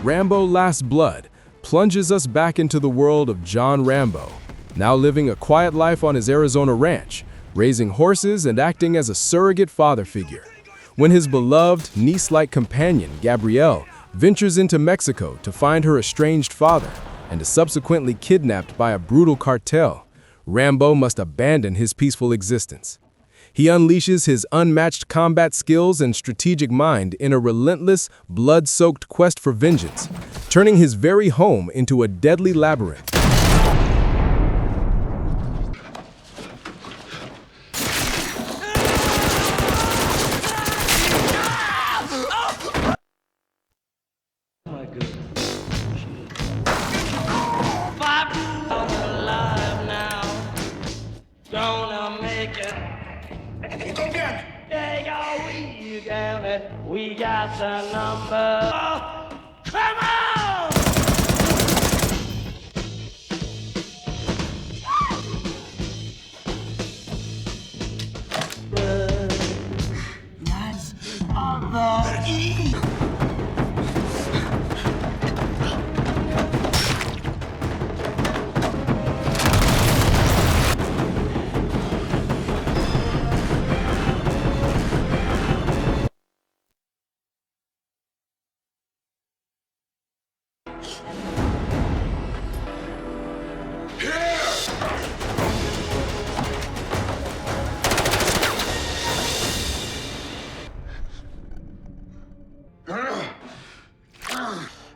Rambo: Last Blood plunges us back into the world of John Rambo, now living a quiet life on his Arizona ranch, raising horses and acting as a surrogate father figure. When his beloved, niece-like companion, Gabrielle, ventures into Mexico to find her estranged father and is subsequently kidnapped by a brutal cartel, Rambo must abandon his peaceful existence. He unleashes his unmatched combat skills and strategic mind in a relentless, blood-soaked quest for vengeance, turning his very home into a deadly labyrinth. We got the number. Oh, come on! That's of the E.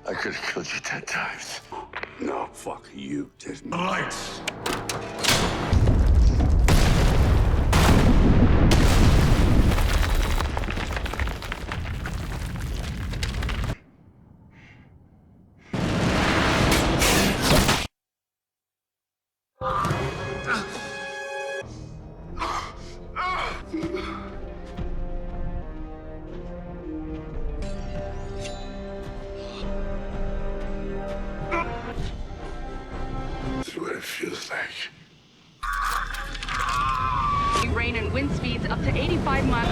I could have killed you 10 times. No, fuck you, didn't. Lights! This is what it feels like. Rain and wind speeds up to 85 miles.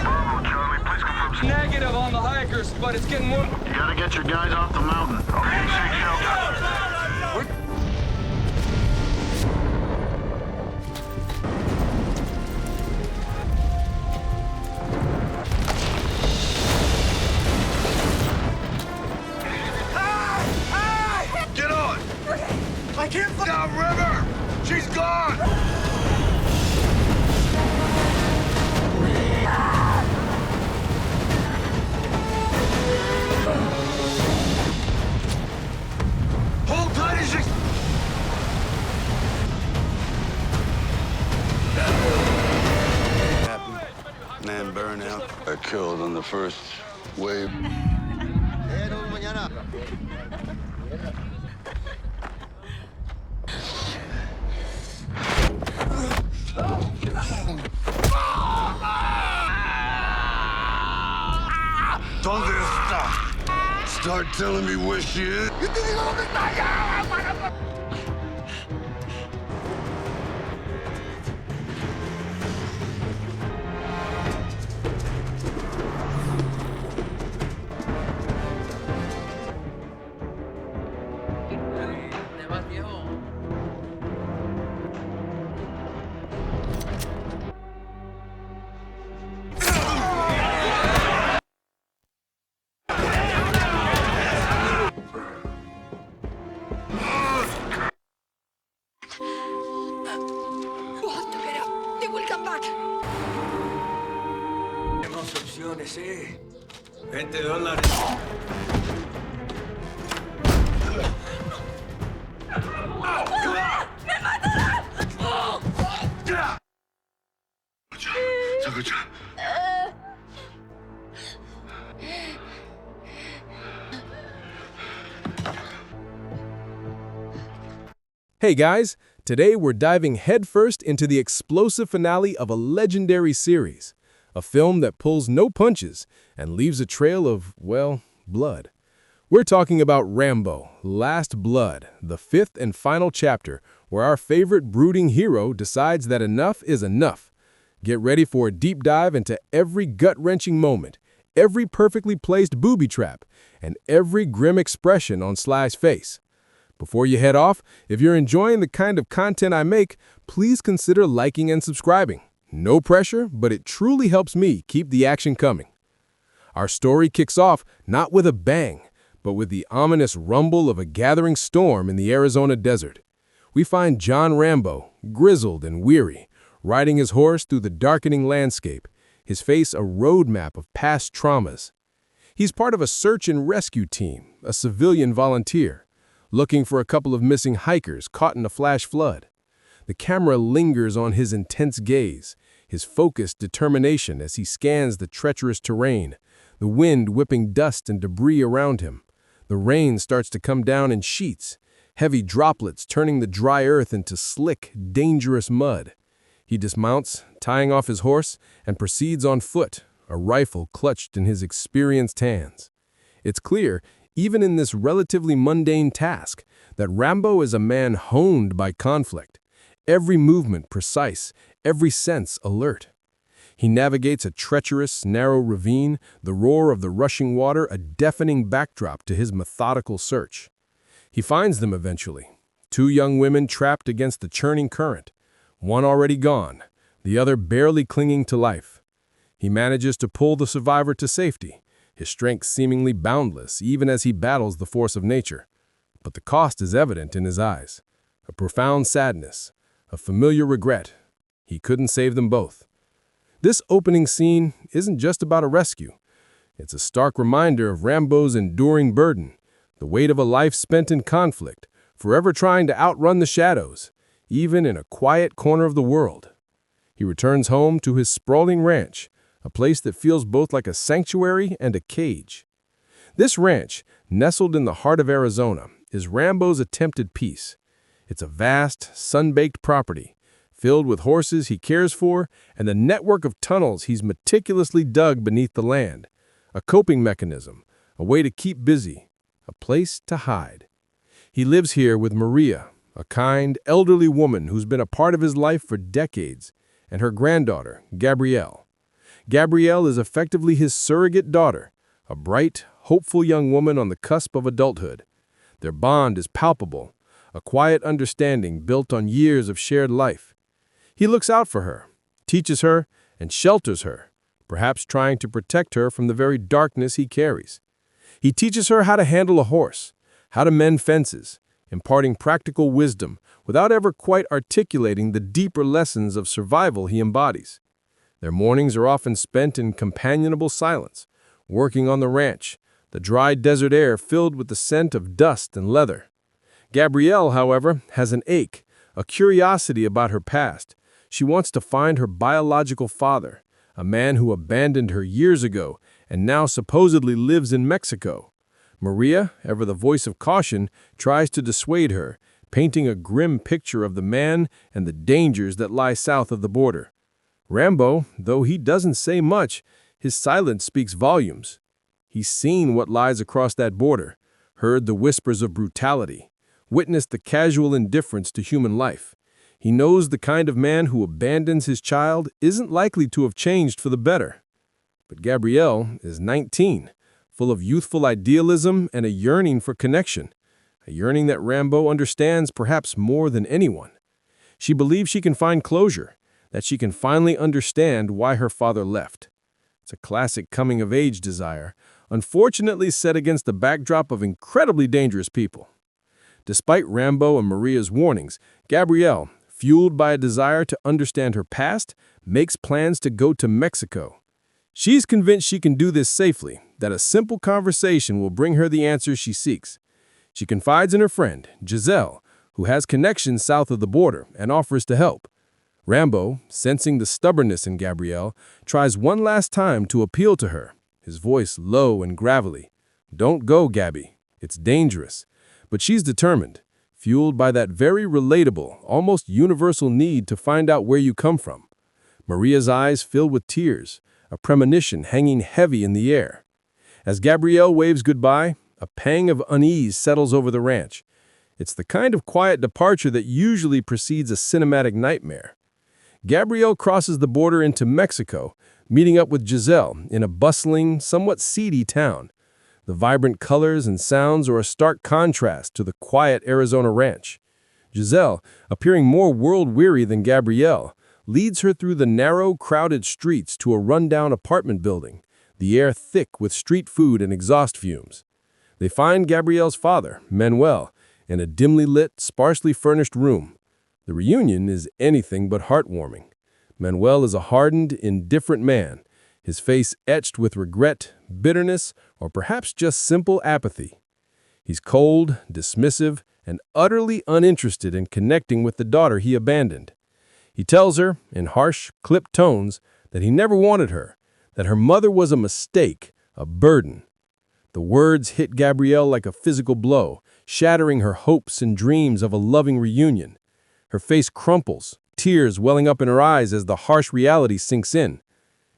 Charlie, please confirm. Negative on the hikers, but it's getting worse. You gotta get your guys off the mountain. Okay, take shelter. Get on! I can't find River! She's gone! Hold tight as you... Happy. Man burnout. I killed on the first wave. ¿Dónde está? Start telling me where she is. Tenemos opciones, $20. Hey guys, today we're diving headfirst into the explosive finale of a legendary series, a film that pulls no punches and leaves a trail of, well, blood. We're talking about Rambo: Last Blood, the fifth and final chapter, where our favorite brooding hero decides that enough is enough. Get ready for a deep dive into every gut-wrenching moment, every perfectly placed booby trap, and every grim expression on Sly's face. Before you head off, if you're enjoying the kind of content I make, please consider liking and subscribing. No pressure, but it truly helps me keep the action coming. Our story kicks off not with a bang, but with the ominous rumble of a gathering storm in the Arizona desert. We find John Rambo, grizzled and weary, riding his horse through the darkening landscape, his face a roadmap of past traumas. He's part of a search and rescue team, a civilian volunteer, looking for a couple of missing hikers caught in a flash flood. The camera lingers on his intense gaze, his focused determination as he scans the treacherous terrain, the wind whipping dust and debris around him. The rain starts to come down in sheets, heavy droplets turning the dry earth into slick, dangerous mud. He dismounts, tying off his horse, and proceeds on foot, a rifle clutched in his experienced hands. It's clear, even in this relatively mundane task, that Rambo is a man honed by conflict, every movement precise, every sense alert. He navigates a treacherous, narrow ravine, the roar of the rushing water a deafening backdrop to his methodical search. He finds them eventually, two young women trapped against the churning current, one already gone, the other barely clinging to life. He manages to pull the survivor to safety, his strength seemingly boundless even as he battles the force of nature. But the cost is evident in his eyes, a profound sadness, a familiar regret. He couldn't save them both. This opening scene isn't just about a rescue. It's a stark reminder of Rambo's enduring burden, the weight of a life spent in conflict, forever trying to outrun the shadows, even in a quiet corner of the world. He returns home to his sprawling ranch, a place that feels both like a sanctuary and a cage. This ranch, nestled in the heart of Arizona, is Rambo's attempted peace. It's a vast, sun-baked property, filled with horses he cares for and the network of tunnels he's meticulously dug beneath the land. A coping mechanism, a way to keep busy, a place to hide. He lives here with Maria, a kind, elderly woman who's been a part of his life for decades, and her granddaughter, Gabrielle. Gabrielle is effectively his surrogate daughter, a bright, hopeful young woman on the cusp of adulthood. Their bond is palpable, a quiet understanding built on years of shared life. He looks out for her, teaches her, and shelters her, perhaps trying to protect her from the very darkness he carries. He teaches her how to handle a horse, how to mend fences, imparting practical wisdom without ever quite articulating the deeper lessons of survival he embodies. Their mornings are often spent in companionable silence, working on the ranch, the dry desert air filled with the scent of dust and leather. Gabrielle, however, has an ache, a curiosity about her past. She wants to find her biological father, a man who abandoned her years ago and now supposedly lives in Mexico. Maria, ever the voice of caution, tries to dissuade her, painting a grim picture of the man and the dangers that lie south of the border. Rambo, though he doesn't say much, his silence speaks volumes. He's seen what lies across that border, heard the whispers of brutality, witnessed the casual indifference to human life. He knows the kind of man who abandons his child isn't likely to have changed for the better. But Gabrielle is 19, full of youthful idealism and a yearning for connection, a yearning that Rambo understands perhaps more than anyone. She believes she can find closure, that she can finally understand why her father left. It's a classic coming-of-age desire, unfortunately set against the backdrop of incredibly dangerous people. Despite Rambo and Maria's warnings, Gabrielle, fueled by a desire to understand her past, makes plans to go to Mexico. She's convinced she can do this safely, that a simple conversation will bring her the answers she seeks. She confides in her friend, Giselle, who has connections south of the border and offers to help. Rambo, sensing the stubbornness in Gabrielle, tries one last time to appeal to her, his voice low and gravelly. "Don't go, Gabby. It's dangerous." But she's determined, fueled by that very relatable, almost universal need to find out where you come from. Maria's eyes fill with tears, a premonition hanging heavy in the air. As Gabrielle waves goodbye, a pang of unease settles over the ranch. It's the kind of quiet departure that usually precedes a cinematic nightmare. Gabrielle crosses the border into Mexico, meeting up with Giselle in a bustling, somewhat seedy town. The vibrant colors and sounds are a stark contrast to the quiet Arizona ranch. Giselle, appearing more world-weary than Gabrielle, leads her through the narrow, crowded streets to a rundown apartment building, the air thick with street food and exhaust fumes. They find Gabrielle's father, Manuel, in a dimly lit, sparsely furnished room. The reunion is anything but heartwarming. Manuel is a hardened, indifferent man, his face etched with regret, bitterness, or perhaps just simple apathy. He's cold, dismissive, and utterly uninterested in connecting with the daughter he abandoned. He tells her, in harsh, clipped tones, that he never wanted her, that her mother was a mistake, a burden. The words hit Gabrielle like a physical blow, shattering her hopes and dreams of a loving reunion. Her face crumples, tears welling up in her eyes as the harsh reality sinks in.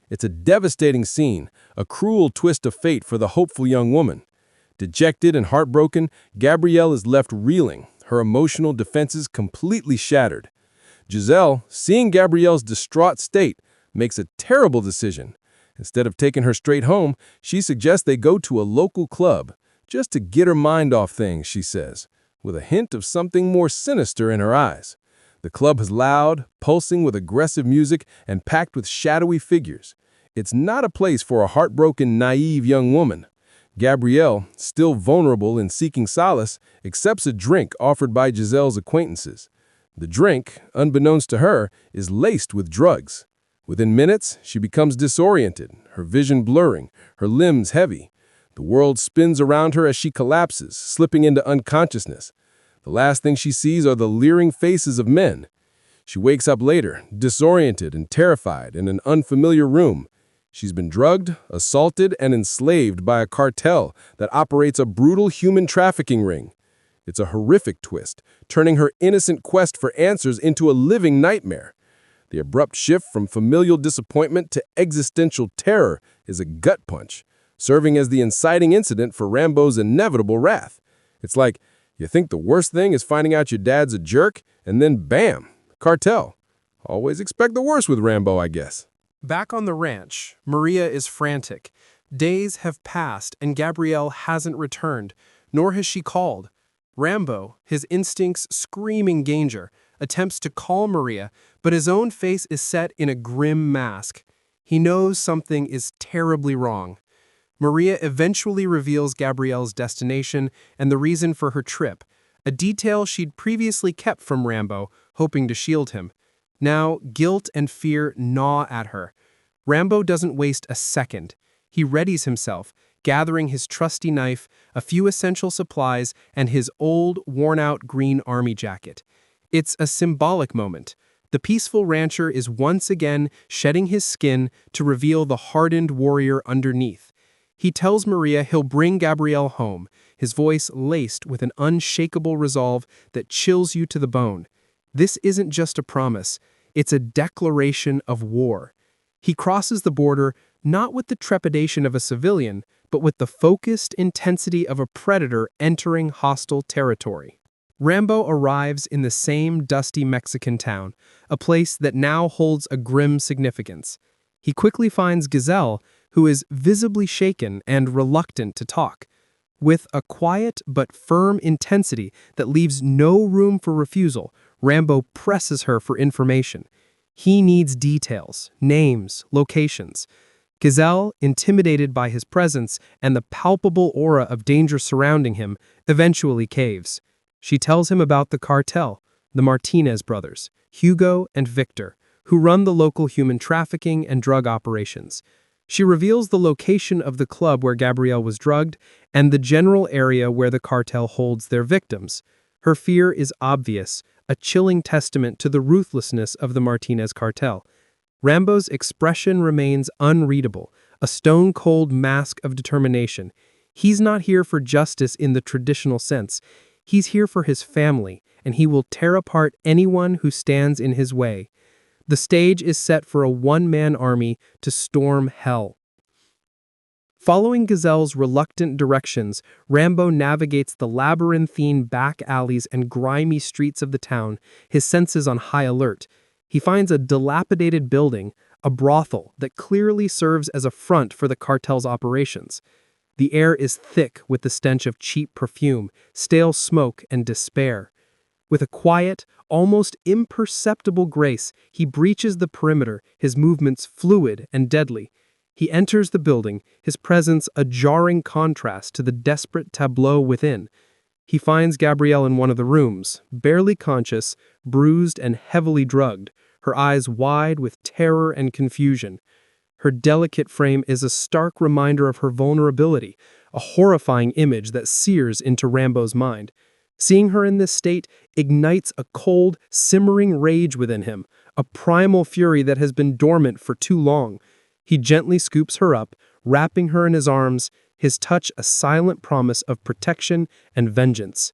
It's a devastating scene, a cruel twist of fate for the hopeful young woman. Dejected and heartbroken, Gabrielle is left reeling, her emotional defenses completely shattered. Giselle, seeing Gabrielle's distraught state, makes a terrible decision. Instead of taking her straight home, she suggests they go to a local club, just to get her mind off things, she says, with a hint of something more sinister in her eyes. The club is loud, pulsing with aggressive music, and packed with shadowy figures. It's not a place for a heartbroken, naive young woman. Gabrielle, still vulnerable and seeking solace, accepts a drink offered by Giselle's acquaintances. The drink, unbeknownst to her, is laced with drugs. Within minutes, she becomes disoriented, her vision blurring, her limbs heavy. The world spins around her as she collapses, slipping into unconsciousness. The last thing she sees are the leering faces of men. She wakes up later, disoriented and terrified, in an unfamiliar room. She's been drugged, assaulted, and enslaved by a cartel that operates a brutal human trafficking ring. It's a horrific twist, turning her innocent quest for answers into a living nightmare. The abrupt shift from familial disappointment to existential terror is a gut punch, serving as the inciting incident for Rambo's inevitable wrath. It's like, you think the worst thing is finding out your dad's a jerk, and then bam, cartel. Always expect the worst with Rambo, I guess. Back on the ranch, Maria is frantic. Days have passed and Gabrielle hasn't returned, nor has she called. Rambo, his instincts screaming danger, attempts to call Maria, but his own face is set in a grim mask. He knows something is terribly wrong. Maria eventually reveals Gabrielle's destination and the reason for her trip, a detail she'd previously kept from Rambo, hoping to shield him. Now, guilt and fear gnaw at her. Rambo doesn't waste a second. He readies himself, gathering his trusty knife, a few essential supplies, and his old, worn-out green army jacket. It's a symbolic moment. The peaceful rancher is once again shedding his skin to reveal the hardened warrior underneath. He tells Maria he'll bring Gabrielle home, his voice laced with an unshakable resolve that chills you to the bone. This isn't just a promise, it's a declaration of war. He crosses the border not with the trepidation of a civilian, but with the focused intensity of a predator entering hostile territory. Rambo arrives in the same dusty Mexican town, a place that now holds a grim significance. He quickly finds Giselle, who is visibly shaken and reluctant to talk. With a quiet but firm intensity that leaves no room for refusal, Rambo presses her for information. He needs details, names, locations. Giselle, intimidated by his presence and the palpable aura of danger surrounding him, eventually caves. She tells him about the cartel, the Martinez brothers, Hugo and Victor, who run the local human trafficking and drug operations. She reveals the location of the club where Gabrielle was drugged and the general area where the cartel holds their victims. Her fear is obvious, a chilling testament to the ruthlessness of the Martinez cartel. Rambo's expression remains unreadable, a stone-cold mask of determination. He's not here for justice in the traditional sense. He's here for his family, and he will tear apart anyone who stands in his way. The stage is set for a one-man army to storm hell. Following Giselle's reluctant directions, Rambo navigates the labyrinthine back alleys and grimy streets of the town, his senses on high alert. He finds a dilapidated building, a brothel that clearly serves as a front for the cartel's operations. The air is thick with the stench of cheap perfume, stale smoke, and despair. With a quiet, almost imperceptible grace, he breaches the perimeter, his movements fluid and deadly. He enters the building, his presence a jarring contrast to the desperate tableau within. He finds Gabrielle in one of the rooms, barely conscious, bruised and heavily drugged, her eyes wide with terror and confusion. Her delicate frame is a stark reminder of her vulnerability, a horrifying image that sears into Rambo's mind. Seeing her in this state ignites a cold, simmering rage within him, a primal fury that has been dormant for too long. He gently scoops her up, wrapping her in his arms, his touch a silent promise of protection and vengeance.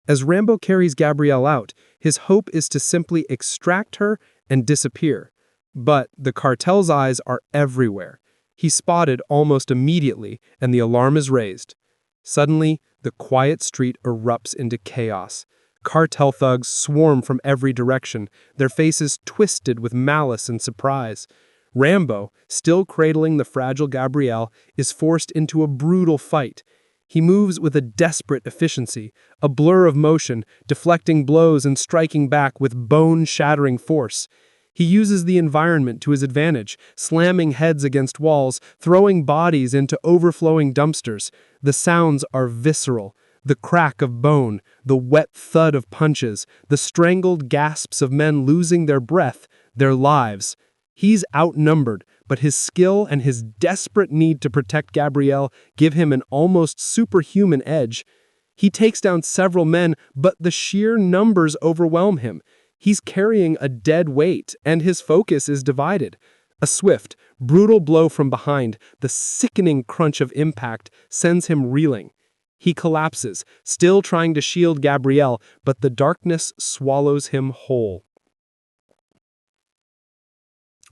As Rambo carries Gabrielle out, his hope is to simply extract her and disappear. But the cartel's eyes are everywhere. He's spotted almost immediately, and the alarm is raised. Suddenly, the quiet street erupts into chaos. Cartel thugs swarm from every direction, their faces twisted with malice and surprise. Rambo, still cradling the fragile Gabrielle, is forced into a brutal fight. He moves with a desperate efficiency, a blur of motion, deflecting blows and striking back with bone-shattering force. He uses the environment to his advantage, slamming heads against walls, throwing bodies into overflowing dumpsters. The sounds are visceral. The crack of bone, the wet thud of punches, the strangled gasps of men losing their breath, their lives. He's outnumbered, but his skill and his desperate need to protect Gabrielle give him an almost superhuman edge. He takes down several men, but the sheer numbers overwhelm him. He's carrying a dead weight, and his focus is divided. A swift, brutal blow from behind, the sickening crunch of impact, sends him reeling. He collapses, still trying to shield Gabrielle, but the darkness swallows him whole.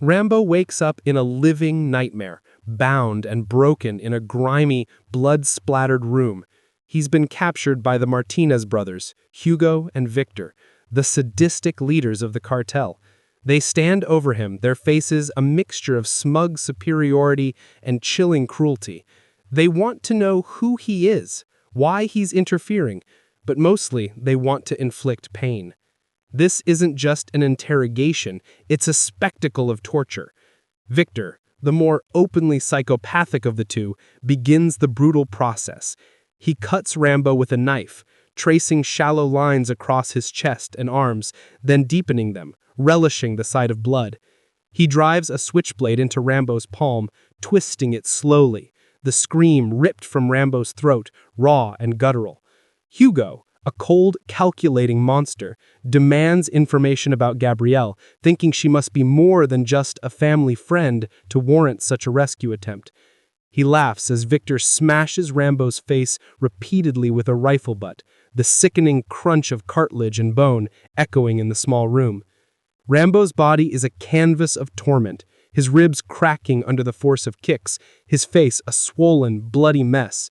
Rambo wakes up in a living nightmare, bound and broken in a grimy, blood-splattered room. He's been captured by the Martinez brothers, Hugo and Victor, the sadistic leaders of the cartel. They stand over him, their faces a mixture of smug superiority and chilling cruelty. They want to know who he is, why he's interfering, but mostly they want to inflict pain. This isn't just an interrogation, it's a spectacle of torture. Victor, the more openly psychopathic of the two, begins the brutal process. He cuts Rambo with a knife, tracing shallow lines across his chest and arms, then deepening them, relishing the sight of blood. He drives a switchblade into Rambo's palm, twisting it slowly, the scream ripped from Rambo's throat, raw and guttural. Hugo, a cold, calculating monster, demands information about Gabrielle, thinking she must be more than just a family friend to warrant such a rescue attempt. He laughs as Victor smashes Rambo's face repeatedly with a rifle butt, the sickening crunch of cartilage and bone echoing in the small room. Rambo's body is a canvas of torment, his ribs cracking under the force of kicks, his face a swollen, bloody mess.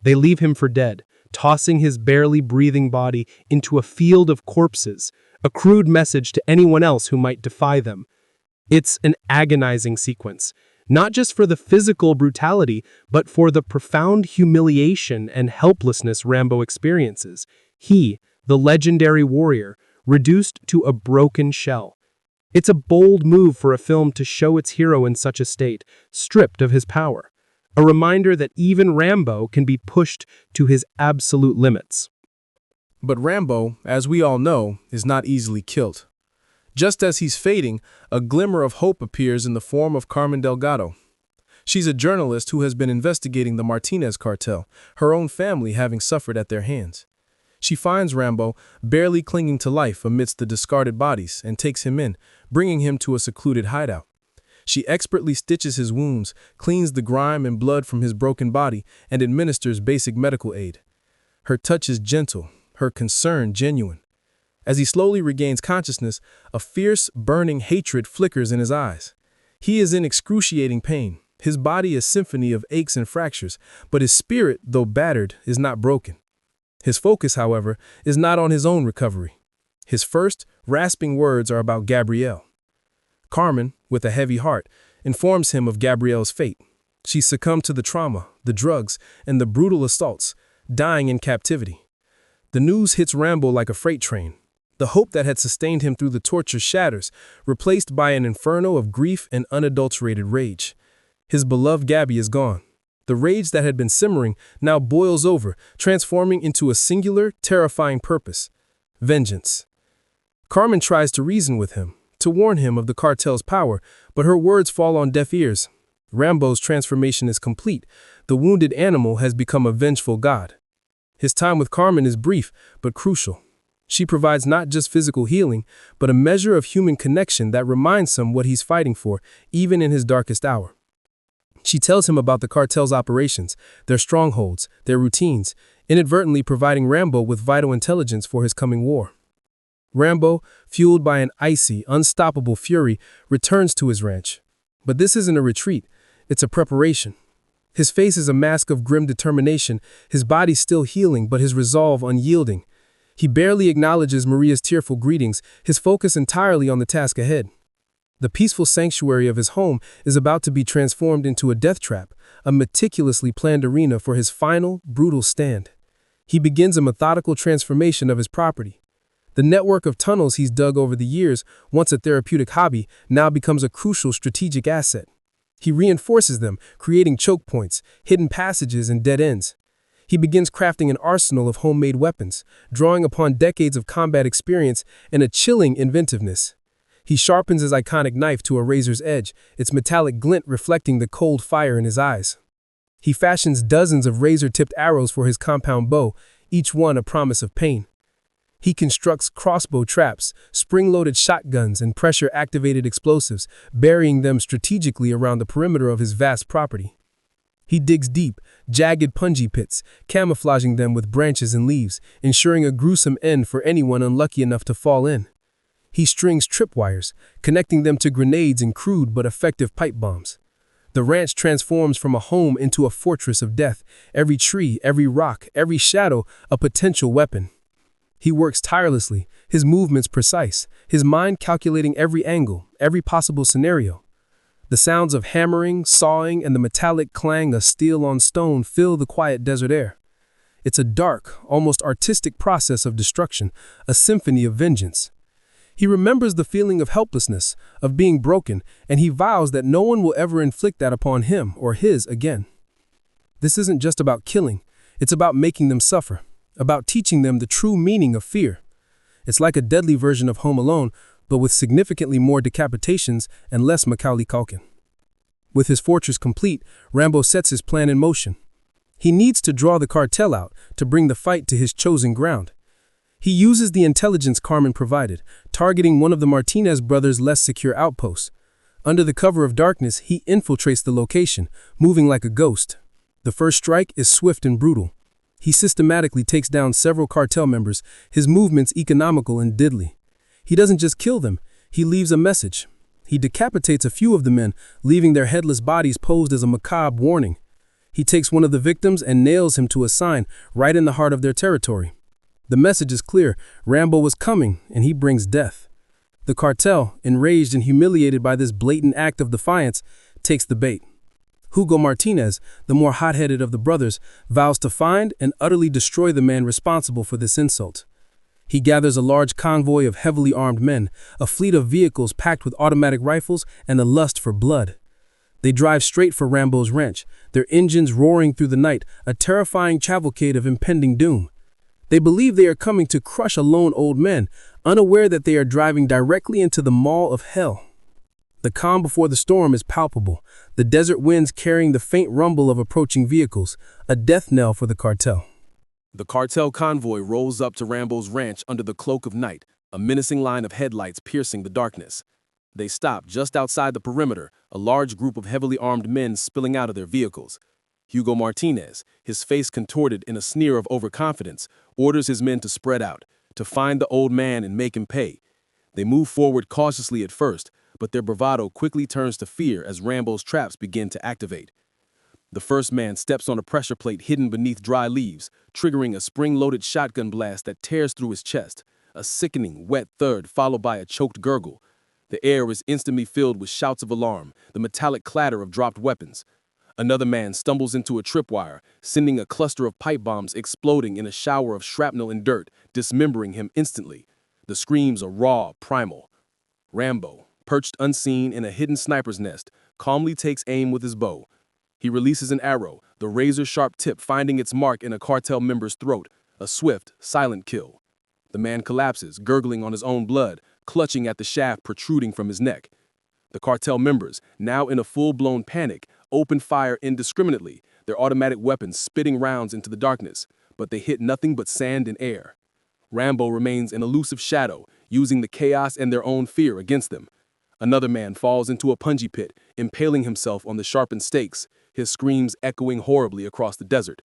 They leave him for dead, tossing his barely breathing body into a field of corpses, a crude message to anyone else who might defy them. It's an agonizing sequence, not just for the physical brutality, but for the profound humiliation and helplessness Rambo experiences. He, the legendary warrior, reduced to a broken shell. It's a bold move for a film to show its hero in such a state, stripped of his power. A reminder that even Rambo can be pushed to his absolute limits. But Rambo, as we all know, is not easily killed. Just as he's fading, a glimmer of hope appears in the form of Carmen Delgado. She's a journalist who has been investigating the Martinez cartel, her own family having suffered at their hands. She finds Rambo barely clinging to life amidst the discarded bodies and takes him in, bringing him to a secluded hideout. She expertly stitches his wounds, cleans the grime and blood from his broken body, and administers basic medical aid. Her touch is gentle, her concern genuine. As he slowly regains consciousness, a fierce, burning hatred flickers in his eyes. He is in excruciating pain. His body a symphony of aches and fractures, but his spirit, though battered, is not broken. His focus, however, is not on his own recovery. His first, rasping words are about Gabrielle. Carmen, with a heavy heart, informs him of Gabrielle's fate. She succumbed to the trauma, the drugs, and the brutal assaults, dying in captivity. The news hits Rambo like a freight train. The hope that had sustained him through the torture shatters, replaced by an inferno of grief and unadulterated rage. His beloved Gabby is gone. The rage that had been simmering now boils over, transforming into a singular, terrifying purpose: vengeance. Carmen tries to reason with him, to warn him of the cartel's power, but her words fall on deaf ears. Rambo's transformation is complete. The wounded animal has become a vengeful god. His time with Carmen is brief, but crucial. She provides not just physical healing, but a measure of human connection that reminds him what he's fighting for, even in his darkest hour. She tells him about the cartel's operations, their strongholds, their routines, inadvertently providing Rambo with vital intelligence for his coming war. Rambo, fueled by an icy, unstoppable fury, returns to his ranch. But this isn't a retreat, it's a preparation. His face is a mask of grim determination, his body still healing, but his resolve unyielding. He barely acknowledges Maria's tearful greetings, his focus entirely on the task ahead. The peaceful sanctuary of his home is about to be transformed into a death trap, a meticulously planned arena for his final, brutal stand. He begins a methodical transformation of his property. The network of tunnels he's dug over the years, once a therapeutic hobby, now becomes a crucial strategic asset. He reinforces them, creating choke points, hidden passages, and dead ends. He begins crafting an arsenal of homemade weapons, drawing upon decades of combat experience and a chilling inventiveness. He sharpens his iconic knife to a razor's edge, its metallic glint reflecting the cold fire in his eyes. He fashions dozens of razor-tipped arrows for his compound bow, each one a promise of pain. He constructs crossbow traps, spring-loaded shotguns, and pressure-activated explosives, burying them strategically around the perimeter of his vast property. He digs deep, jagged punji pits, camouflaging them with branches and leaves, ensuring a gruesome end for anyone unlucky enough to fall in. He strings tripwires, connecting them to grenades and crude but effective pipe bombs. The ranch transforms from a home into a fortress of death, every tree, every rock, every shadow a potential weapon. He works tirelessly, his movements precise, his mind calculating every angle, every possible scenario. The sounds of hammering, sawing, and the metallic clang of steel on stone fill the quiet desert air. It's a dark, almost artistic process of destruction, a symphony of vengeance. He remembers the feeling of helplessness, of being broken, and he vows that no one will ever inflict that upon him or his again. This isn't just about killing, it's about making them suffer, about teaching them the true meaning of fear. It's like a deadly version of Home Alone, but with significantly more decapitations and less Macaulay Culkin. With his fortress complete, Rambo sets his plan in motion. He needs to draw the cartel out to bring the fight to his chosen ground. He uses the intelligence Carmen provided, targeting one of the Martinez brothers' less secure outposts. Under the cover of darkness, he infiltrates the location, moving like a ghost. The first strike is swift and brutal. He systematically takes down several cartel members, his movements economical and deadly. He doesn't just kill them, he leaves a message. He decapitates a few of the men, leaving their headless bodies posed as a macabre warning. He takes one of the victims and nails him to a sign right in the heart of their territory. The message is clear: Rambo was coming, and he brings death. The cartel, enraged and humiliated by this blatant act of defiance, takes the bait. Hugo Martinez, the more hot-headed of the brothers, vows to find and utterly destroy the man responsible for this insult. He gathers a large convoy of heavily armed men, a fleet of vehicles packed with automatic rifles and a lust for blood. They drive straight for Rambo's ranch, their engines roaring through the night, a terrifying cavalcade of impending doom. They believe they are coming to crush a lone old man, unaware that they are driving directly into the maw of hell. The calm before the storm is palpable, the desert winds carrying the faint rumble of approaching vehicles, a death knell for the cartel. The cartel convoy rolls up to Rambo's ranch under the cloak of night, a menacing line of headlights piercing the darkness. They stop just outside the perimeter, a large group of heavily armed men spilling out of their vehicles. Hugo Martinez, his face contorted in a sneer of overconfidence, orders his men to spread out, to find the old man and make him pay. They move forward cautiously at first, but their bravado quickly turns to fear as Rambo's traps begin to activate. The first man steps on a pressure plate hidden beneath dry leaves, triggering a spring-loaded shotgun blast that tears through his chest, a sickening, wet thud followed by a choked gurgle. The air is instantly filled with shouts of alarm, the metallic clatter of dropped weapons. Another man stumbles into a tripwire, sending a cluster of pipe bombs exploding in a shower of shrapnel and dirt, dismembering him instantly. The screams are raw, primal. Rambo, perched unseen in a hidden sniper's nest, calmly takes aim with his bow. He releases an arrow, the razor-sharp tip finding its mark in a cartel member's throat, a swift, silent kill. The man collapses, gurgling on his own blood, clutching at the shaft protruding from his neck. The cartel members, now in a full-blown panic, open fire indiscriminately, their automatic weapons spitting rounds into the darkness, but they hit nothing but sand and air. Rambo remains an elusive shadow, using the chaos and their own fear against them. Another man falls into a punji pit, impaling himself on the sharpened stakes, his screams echoing horribly across the desert.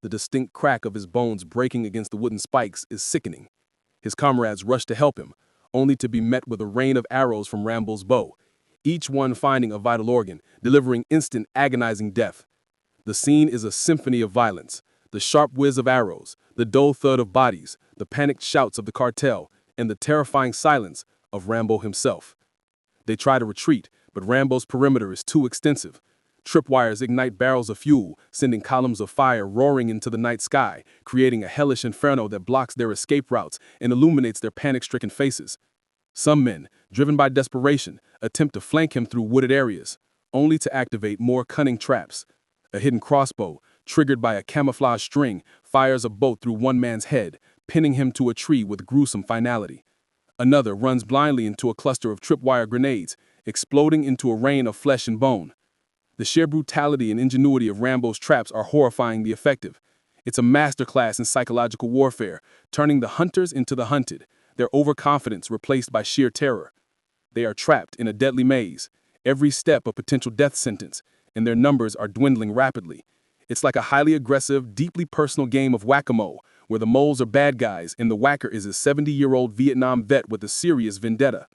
The distinct crack of his bones breaking against the wooden spikes is sickening. His comrades rush to help him, only to be met with a rain of arrows from Rambo's bow, each one finding a vital organ, delivering instant, agonizing death. The scene is a symphony of violence. The sharp whiz of arrows, the dull thud of bodies, the panicked shouts of the cartel, and the terrifying silence of Rambo himself. They try to retreat, but Rambo's perimeter is too extensive. Tripwires ignite barrels of fuel, sending columns of fire roaring into the night sky, creating a hellish inferno that blocks their escape routes and illuminates their panic-stricken faces. Some men, driven by desperation, attempt to flank him through wooded areas, only to activate more cunning traps. A hidden crossbow, triggered by a camouflage string, fires a bolt through one man's head, pinning him to a tree with gruesome finality. Another runs blindly into a cluster of tripwire grenades, exploding into a rain of flesh and bone. The sheer brutality and ingenuity of Rambo's traps are horrifyingly effective. It's a masterclass in psychological warfare, turning the hunters into the hunted, their overconfidence replaced by sheer terror. They are trapped in a deadly maze, every step a potential death sentence, and their numbers are dwindling rapidly. It's like a highly aggressive, deeply personal game of whack-a-mole, where the moles are bad guys and the whacker is a 70-year-old Vietnam vet with a serious vendetta.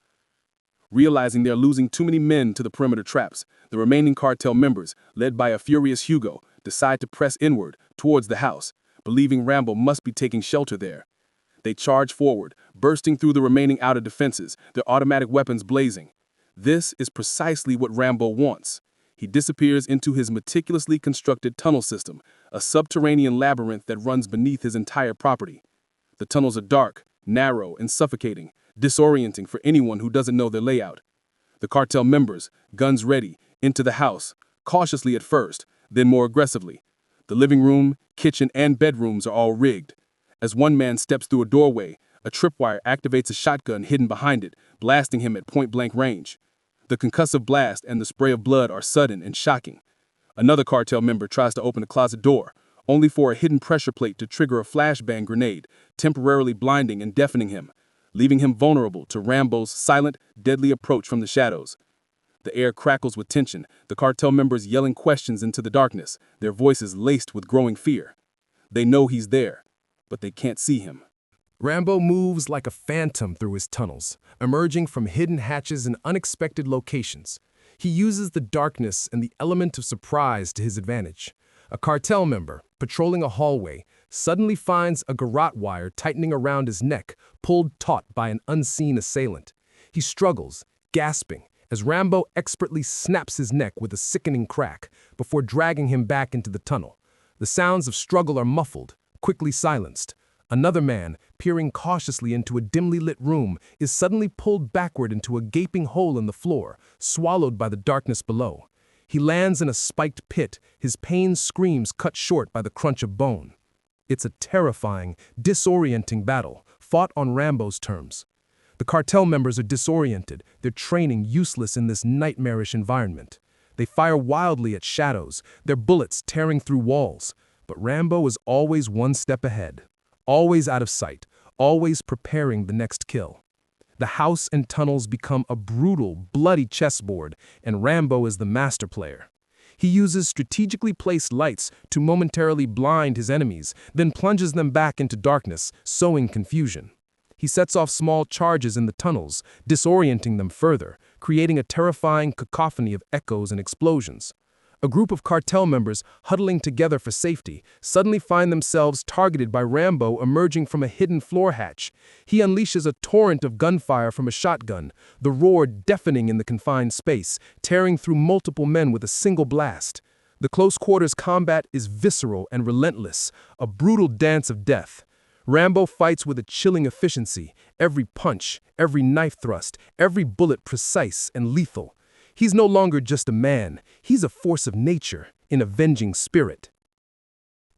Realizing they're losing too many men to the perimeter traps, the remaining cartel members, led by a furious Hugo, decide to press inward, towards the house, believing Rambo must be taking shelter there. They charge forward, bursting through the remaining outer defenses, their automatic weapons blazing. This is precisely what Rambo wants. He disappears into his meticulously constructed tunnel system, a subterranean labyrinth that runs beneath his entire property. The tunnels are dark, narrow, and suffocating, disorienting for anyone who doesn't know their layout. The cartel members, guns ready, enter the house, cautiously at first, then more aggressively. The living room, kitchen, and bedrooms are all rigged. As one man steps through a doorway, a tripwire activates a shotgun hidden behind it, blasting him at point-blank range. The concussive blast and the spray of blood are sudden and shocking. Another cartel member tries to open a closet door, only for a hidden pressure plate to trigger a flashbang grenade, temporarily blinding and deafening him, leaving him vulnerable to Rambo's silent, deadly approach from the shadows. The air crackles with tension, the cartel members yelling questions into the darkness, their voices laced with growing fear. They know he's there, but they can't see him. Rambo moves like a phantom through his tunnels, emerging from hidden hatches in unexpected locations. He uses the darkness and the element of surprise to his advantage. A cartel member, patrolling a hallway, suddenly finds a garrote wire tightening around his neck, pulled taut by an unseen assailant. He struggles, gasping, as Rambo expertly snaps his neck with a sickening crack before dragging him back into the tunnel. The sounds of struggle are muffled, quickly silenced. Another man, peering cautiously into a dimly lit room, is suddenly pulled backward into a gaping hole in the floor, swallowed by the darkness below. He lands in a spiked pit, his pained screams cut short by the crunch of bone. It's a terrifying, disorienting battle, fought on Rambo's terms. The cartel members are disoriented, their training useless in this nightmarish environment. They fire wildly at shadows, their bullets tearing through walls. But Rambo is always one step ahead, always out of sight, always preparing the next kill. The house and tunnels become a brutal, bloody chessboard, and Rambo is the master player. He uses strategically placed lights to momentarily blind his enemies, then plunges them back into darkness, sowing confusion. He sets off small charges in the tunnels, disorienting them further, creating a terrifying cacophony of echoes and explosions. A group of cartel members, huddling together for safety, suddenly find themselves targeted by Rambo emerging from a hidden floor hatch. He unleashes a torrent of gunfire from a shotgun, the roar deafening in the confined space, tearing through multiple men with a single blast. The close-quarters combat is visceral and relentless, a brutal dance of death. Rambo fights with a chilling efficiency, every punch, every knife thrust, every bullet precise and lethal. He's no longer just a man, he's a force of nature, an avenging spirit.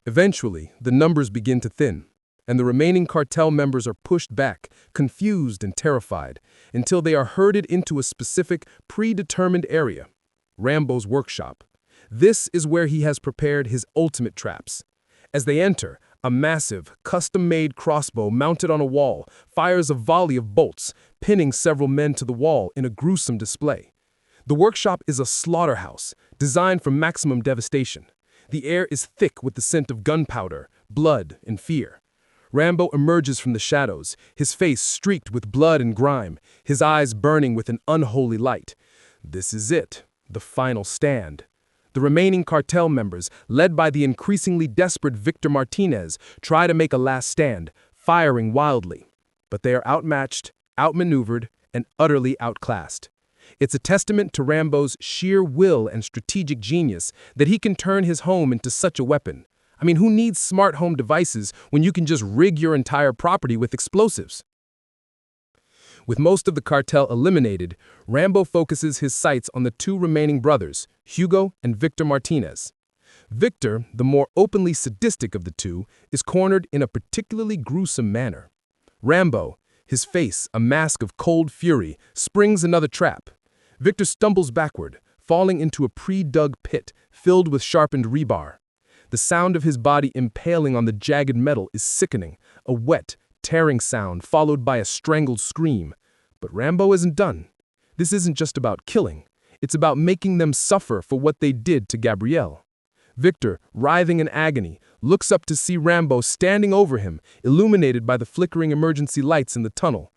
Eventually, the numbers begin to thin, and the remaining cartel members are pushed back, confused and terrified, until they are herded into a specific, predetermined area, Rambo's workshop. This is where he has prepared his ultimate traps. As they enter, a massive, custom-made crossbow mounted on a wall fires a volley of bolts, pinning several men to the wall in a gruesome display. The workshop is a slaughterhouse, designed for maximum devastation. The air is thick with the scent of gunpowder, blood, and fear. Rambo emerges from the shadows, his face streaked with blood and grime, his eyes burning with an unholy light. This is it, the final stand. The remaining cartel members, led by the increasingly desperate Victor Martinez, try to make a last stand, firing wildly. But they are outmatched, outmaneuvered, and utterly outclassed. It's a testament to Rambo's sheer will and strategic genius that he can turn his home into such a weapon. I mean, who needs smart home devices when you can just rig your entire property with explosives? With most of the cartel eliminated, Rambo focuses his sights on the two remaining brothers, Hugo and Victor Martinez. Victor, the more openly sadistic of the two, is cornered in a particularly gruesome manner. Rambo, his face a mask of cold fury, springs another trap. Victor stumbles backward, falling into a pre-dug pit filled with sharpened rebar. The sound of his body impaling on the jagged metal is sickening, a wet, tearing sound followed by a strangled scream. But Rambo isn't done. This isn't just about killing. It's about making them suffer for what they did to Gabrielle. Victor, writhing in agony, looks up to see Rambo standing over him, illuminated by the flickering emergency lights in the tunnel.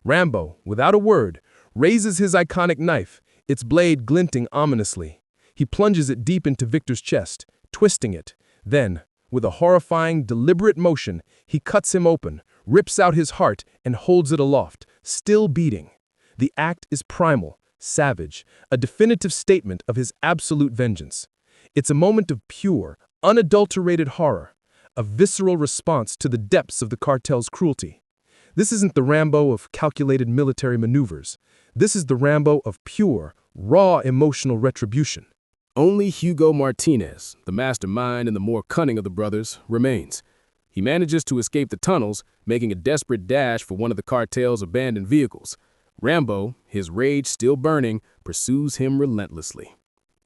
Rambo, without a word, raises his iconic knife, its blade glinting ominously. He plunges it deep into Victor's chest, twisting it. Then, with a horrifying, deliberate motion, he cuts him open, rips out his heart, and holds it aloft, still beating. The act is primal, savage, a definitive statement of his absolute vengeance. It's a moment of pure, unadulterated horror, a visceral response to the depths of the cartel's cruelty. This isn't the Rambo of calculated military maneuvers. This is the Rambo of pure, raw emotional retribution. Only Hugo Martinez, the mastermind and the more cunning of the brothers, remains. He manages to escape the tunnels, making a desperate dash for one of the cartel's abandoned vehicles. Rambo, his rage still burning, pursues him relentlessly.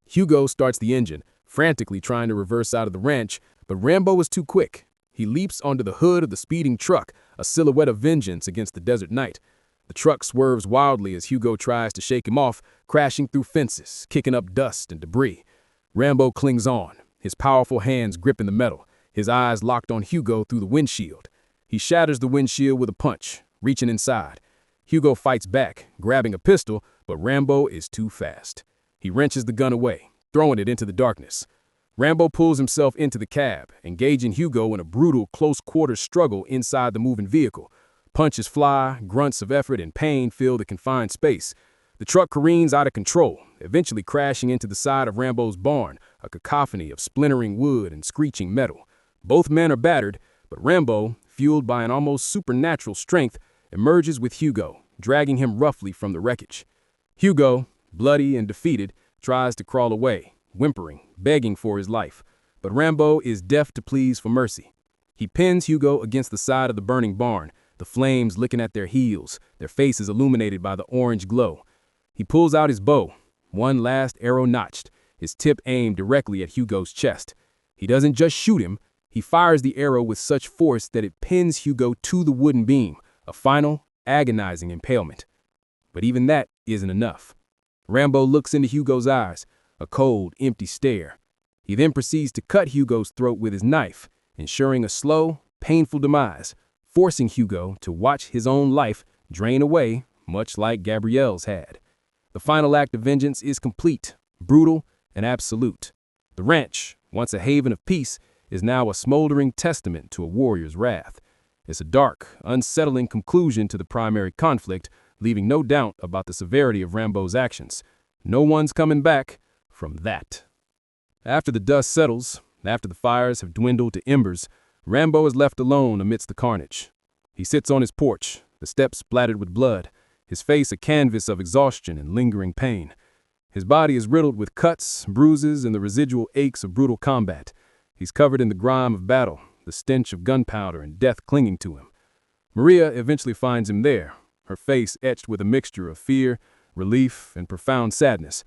Hugo starts the engine, frantically trying to reverse out of the ranch, but Rambo is too quick. He leaps onto the hood of the speeding truck, a silhouette of vengeance against the desert night. The truck swerves wildly as Hugo tries to shake him off, crashing through fences, kicking up dust and debris. Rambo clings on, his powerful hands gripping the metal, his eyes locked on Hugo through the windshield. He shatters the windshield with a punch, reaching inside. Hugo fights back, grabbing a pistol, but Rambo is too fast. He wrenches the gun away, throwing it into the darkness. Rambo pulls himself into the cab, engaging Hugo in a brutal close-quarters struggle inside the moving vehicle. Punches fly, grunts of effort and pain fill the confined space. The truck careens out of control, eventually crashing into the side of Rambo's barn, a cacophony of splintering wood and screeching metal. Both men are battered, but Rambo, fueled by an almost supernatural strength, emerges with Hugo, dragging him roughly from the wreckage. Hugo, bloody and defeated, tries to crawl away, whimpering, begging for his life. But Rambo is deaf to pleas for mercy. He pins Hugo against the side of the burning barn, the flames licking at their heels, their faces illuminated by the orange glow. He pulls out his bow, one last arrow notched, his tip aimed directly at Hugo's chest. He doesn't just shoot him, he fires the arrow with such force that it pins Hugo to the wooden beam, a final, agonizing impalement. But even that isn't enough. Rambo looks into Hugo's eyes, a cold, empty stare. He then proceeds to cut Hugo's throat with his knife, ensuring a slow, painful demise, forcing Hugo to watch his own life drain away, much like Gabrielle's had. The final act of vengeance is complete, brutal, and absolute. The ranch, once a haven of peace, is now a smoldering testament to a warrior's wrath. It's a dark, unsettling conclusion to the primary conflict, leaving no doubt about the severity of Rambo's actions. No one's coming back from that. After the dust settles, after the fires have dwindled to embers, Rambo is left alone amidst the carnage. He sits on his porch, the steps splattered with blood, his face a canvas of exhaustion and lingering pain. His body is riddled with cuts, bruises, and the residual aches of brutal combat. He's covered in the grime of battle, the stench of gunpowder and death clinging to him. Maria eventually finds him there, her face etched with a mixture of fear, relief, and profound sadness.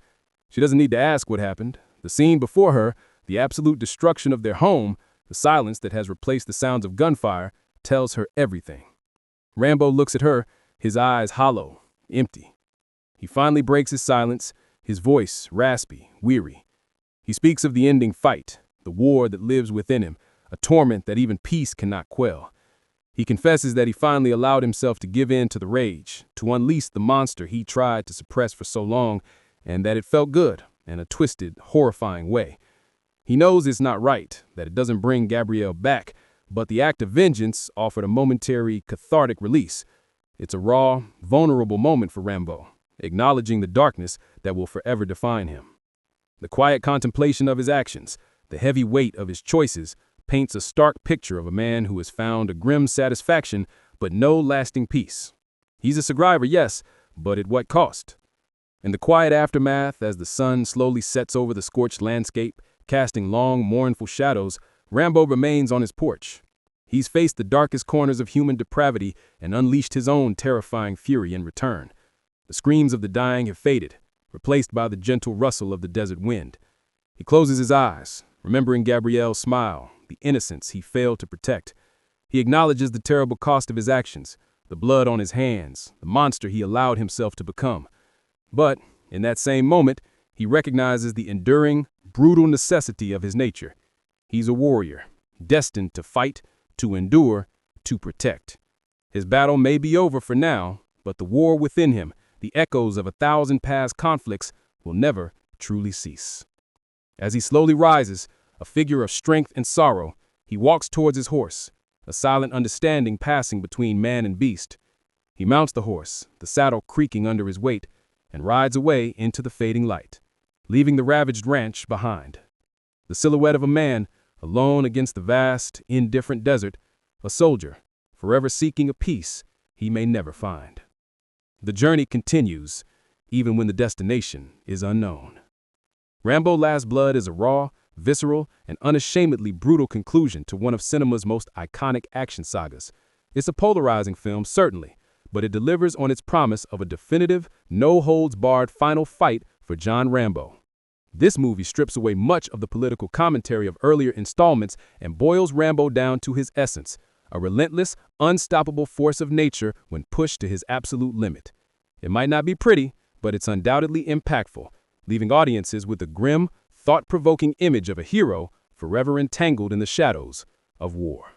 She doesn't need to ask what happened. The scene before her, the absolute destruction of their home, the silence that has replaced the sounds of gunfire, tells her everything. Rambo looks at her, his eyes hollow, empty. He finally breaks his silence, his voice raspy, weary. He speaks of the ending fight, the war that lives within him, a torment that even peace cannot quell. He confesses that he finally allowed himself to give in to the rage, to unleash the monster he tried to suppress for so long, and that it felt good in a twisted, horrifying way. He knows it's not right, that it doesn't bring Gabrielle back, but the act of vengeance offered a momentary, cathartic release. It's a raw, vulnerable moment for Rambo, acknowledging the darkness that will forever define him. The quiet contemplation of his actions, the heavy weight of his choices, paints a stark picture of a man who has found a grim satisfaction but no lasting peace. He's a survivor, yes, but at what cost? In the quiet aftermath, as the sun slowly sets over the scorched landscape, casting long, mournful shadows, Rambo remains on his porch. He's faced the darkest corners of human depravity and unleashed his own terrifying fury in return. The screams of the dying have faded, replaced by the gentle rustle of the desert wind. He closes his eyes, remembering Gabrielle's smile, the innocence he failed to protect. He acknowledges the terrible cost of his actions, the blood on his hands, the monster he allowed himself to become. But, in that same moment, he recognizes the enduring, brutal necessity of his nature. He's a warrior, destined to fight, to endure, to protect. His battle may be over for now, but the war within him, the echoes of 1,000 past conflicts, will never truly cease. As he slowly rises, a figure of strength and sorrow, he walks towards his horse, a silent understanding passing between man and beast. He mounts the horse, the saddle creaking under his weight, and rides away into the fading light, leaving the ravaged ranch behind. The silhouette of a man, alone against the vast, indifferent desert, a soldier, forever seeking a peace he may never find. The journey continues, even when the destination is unknown. Rambo Last Blood is a raw, visceral, and unashamedly brutal conclusion to one of cinema's most iconic action sagas. It's a polarizing film, certainly, but it delivers on its promise of a definitive, no-holds-barred final fight for John Rambo. This movie strips away much of the political commentary of earlier installments and boils Rambo down to his essence, a relentless, unstoppable force of nature when pushed to his absolute limit. It might not be pretty, but it's undoubtedly impactful, leaving audiences with a grim, thought-provoking image of a hero forever entangled in the shadows of war.